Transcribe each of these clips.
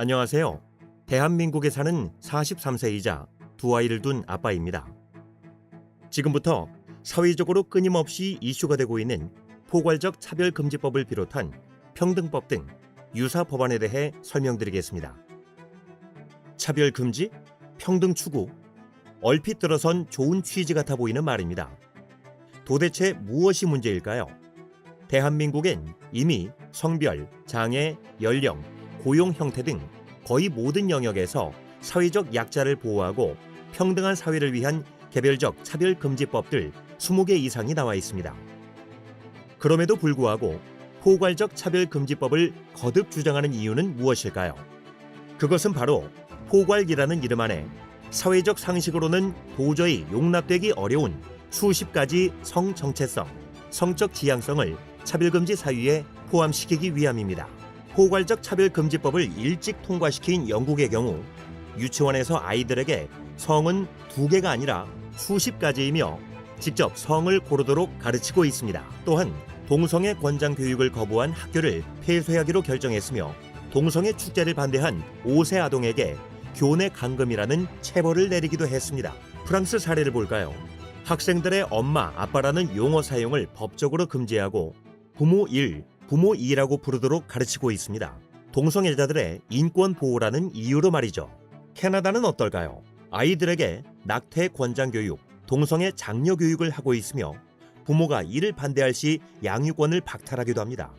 안녕하세요. 대한민국에 사는 43세이자 두 아이를 둔 아빠입니다. 지금부터 사회적으로 끊임없이 이슈가 되고 있는 포괄적 차별금지법을 비롯한 평등법 등 유사 법안에 대해 설명드리겠습니다. 차별금지, 평등 추구, 얼핏 들어선 좋은 취지 같아 보이는 말입니다. 도대체 무엇이 문제일까요? 대한민국엔 이미 성별, 장애, 연령, 고용 형태 등 거의 모든 영역에서 사회적 약자를 보호하고 평등한 사회를 위한 개별적 차별금지법들 20개 이상이 나와 있습니다. 그럼에도 불구하고 포괄적 차별금지법을 거듭 주장하는 이유는 무엇일까요? 그것은 바로 포괄이라는 이름 안에 사회적 상식으로는 도저히 용납되기 어려운 수십 가지 성정체성, 성적 지향성을 차별금지 사유에 포함시키기 위함입니다. 포괄적 차별금지법을 일찍 통과시킨 영국의 경우 유치원에서 아이들에게 성은 2개가 아니라 수십 가지이며 직접 성을 고르도록 가르치고 있습니다. 또한 동성애 권장 교육을 거부한 학교를 폐쇄하기로 결정했으며 동성애 축제를 반대한 5세 아동에게 교내 감금이라는 체벌을 내리기도 했습니다. 프랑스 사례를 볼까요? 학생들의 엄마, 아빠라는 용어 사용을 법적으로 금지하고 부모 1, 부모 2라고 부르도록 가르치고 있습니다. 동성애자들의 인권 보호라는 이유로 말이죠. 캐나다는 어떨까요? 아이들에게 낙태 권장 교육, 동성애 장려 교육을 하고 있으며 부모가 이를 반대할 시 양육권을 박탈하기도 합니다.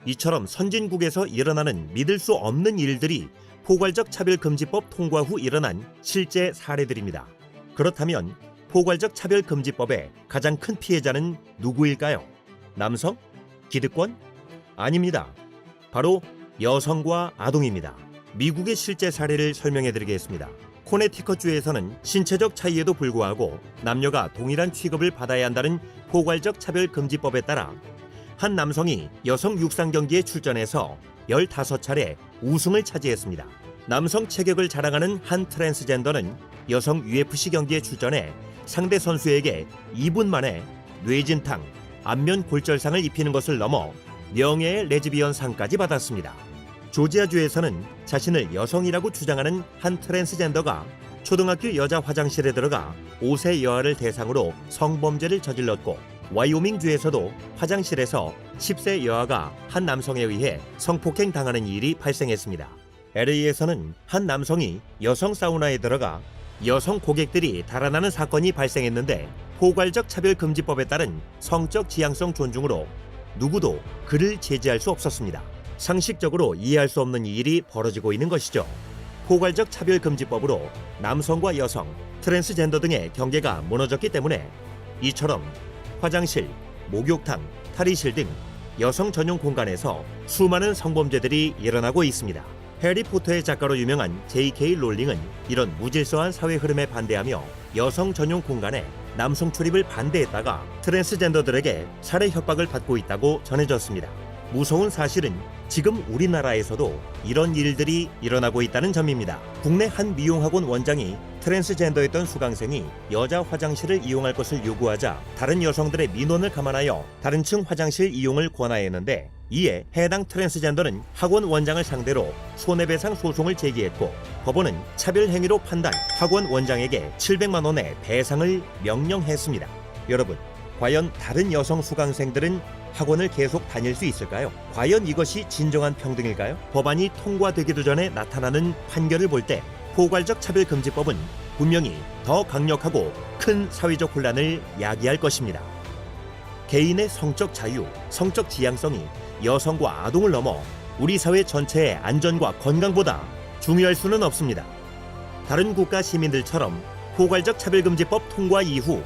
이처럼 선진국에서 일어나는 믿을 수 없는 일들이 포괄적 차별금지법 통과 후 일어난 실제 사례들입니다. 그렇다면 포괄적 차별금지법의 가장 큰 피해자는 누구일까요? 남성? 기득권? 아닙니다. 바로 여성과 아동입니다. 미국의 실제 사례를 설명해드리겠습니다. 코네티컷주에서는 신체적 차이에도 불구하고 남녀가 동일한 취급을 받아야 한다는 포괄적 차별금지법에 따라 한 남성이 여성 육상 경기에 출전해서 15차례 우승을 차지했습니다. 남성 체격을 자랑하는 한 트랜스젠더는 여성 UFC 경기에 출전해 상대 선수에게 2분 만에 뇌진탕, 안면 골절상을 입히는 것을 넘어 명예의 레즈비언 상까지 받았습니다. 조지아주에서는 자신을 여성이라고 주장하는 한 트랜스젠더가 초등학교 여자 화장실에 들어가 5세 여아를 대상으로 성범죄를 저질렀고, 와이오밍주에서도 화장실에서 10세 여아가 한 남성에 의해 성폭행 당하는 일이 발생했습니다. LA에서는 한 남성이 여성 사우나에 들어가 여성 고객들이 달아나는 사건이 발생했는데 포괄적 차별금지법에 따른 성적 지향성 존중으로 누구도 그를 제지할 수 없었습니다. 상식적으로 이해할 수 없는 일이 벌어지고 있는 것이죠. 포괄적 차별금지법으로 남성과 여성, 트랜스젠더 등의 경계가 무너졌기 때문에 이처럼 화장실, 목욕탕, 탈의실 등 여성 전용 공간에서 수많은 성범죄들이 일어나고 있습니다. 해리포터의 작가로 유명한 J.K. 롤링은 이런 무질서한 사회 흐름에 반대하며 여성 전용 공간에 남성 출입을 반대했다가 트랜스젠더들에게 살해 협박을 받고 있다고 전해졌습니다. 무서운 사실은 지금 우리나라에서도 이런 일들이 일어나고 있다는 점입니다. 국내 한 미용학원 원장이 트랜스젠더였던 수강생이 여자 화장실을 이용할 것을 요구하자 다른 여성들의 민원을 감안하여 다른 층 화장실 이용을 권하였는데, 이에 해당 트랜스젠더는 학원 원장을 상대로 손해배상 소송을 제기했고 법원은 차별 행위로 판단 학원 원장에게 700만 원의 배상을 명령했습니다. 여러분, 과연 다른 여성 수강생들은 학원을 계속 다닐 수 있을까요? 과연 이것이 진정한 평등일까요? 법안이 통과되기도 전에 나타나는 판결을 볼 때 포괄적 차별금지법은 분명히 더 강력하고 큰 사회적 혼란을 야기할 것입니다. 개인의 성적 자유, 성적 지향성이 여성과 아동을 넘어 우리 사회 전체의 안전과 건강보다 중요할 수는 없습니다. 다른 국가 시민들처럼 포괄적 차별금지법 통과 이후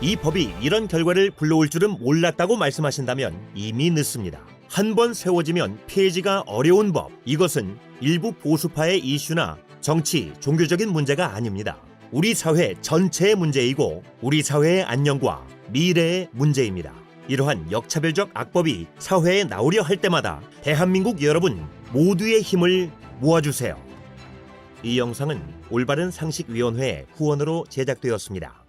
이 법이 이런 결과를 불러올 줄은 몰랐다고 말씀하신다면 이미 늦습니다. 한 번 세워지면 폐지가 어려운 법, 이것은 일부 보수파의 이슈나 정치, 종교적인 문제가 아닙니다. 우리 사회 전체의 문제이고 우리 사회의 안녕과 미래의 문제입니다. 이러한 역차별적 악법이 사회에 나오려 할 때마다 대한민국 여러분 모두의 힘을 모아주세요. 이 영상은 올바른 상식위원회의 후원으로 제작되었습니다.